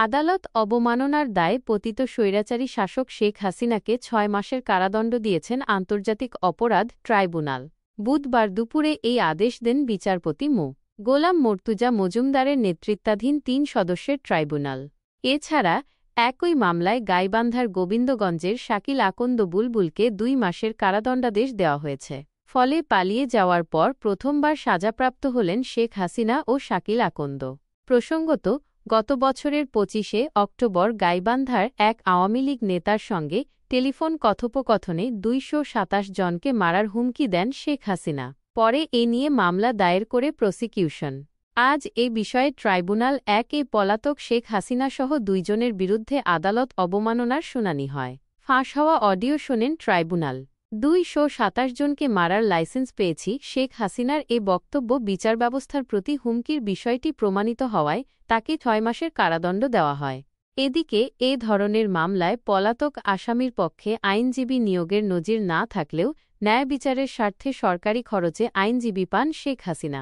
আদালত অবমাননার দায়ে পতিত স্বৈরাচারী শাসক শেখ হাসিনাকে ৬ মাসের কারাদণ্ড দিয়েছেন আন্তর্জাতিক অপরাধ ট্রাইব্যুনাল। বুধবার দুপুরে এই আদেশ দেন বিচারপতি মো. গোলাম মর্তুজা মজুমদারের নেতৃত্বাধীন ৩ সদস্যের ট্রাইব্যুনাল। এছাড়া একই মামলায় গাইবান্ধার গোবিন্দগঞ্জের শাকিল আকন্দ বুলবুলকে ২ মাসের কারাদণ্ডাদেশ দেওয়া হয়েছে। ফলে পালিয়ে যাওয়ার পর প্রথমবার সাজাপ্রাপ্ত হলেন শেখ হাসিনা ও শাকিল আকন্দ। প্রসঙ্গত, গত বছরের ২৫শে অক্টোবর গাইবান্ধার এক আওয়ামী লীগ নেতার সঙ্গে টেলিফোন কথোপকথনে ২২৭ জনকে মারার হুমকি দেন শেখ হাসিনা। পরে এ নিয়ে মামলা দায়ের করে প্রসিকিউশন। আজ এ বিষয়ে ট্রাইব্যুনাল ১-এ পলাতক শেখ হাসিনাসহ ২ জনের বিরুদ্ধে আদালত অবমাননার শুনানি হয়। ফাঁস হওয়া অডিও শোনেন ট্রাইব্যুনাল। ২২৭ জনকে মারার লাইসেন্স পেয়েছি শেখ হাসিনার এ বক্তব্য বিচারব্যবস্থার প্রতি হুমকির বিষয়টি প্রমাণিত হওয়ায় তাকে ৬ মাসের কারাদণ্ড দেওয়া হয়। এদিকে এ ধরনের মামলায় পলাতক আসামির পক্ষে আইনজীবী নিয়োগের নজির না থাকলেও ন্যায় বিচারের স্বার্থে সরকারি খরচে আইনজীবী পান শেখ হাসিনা।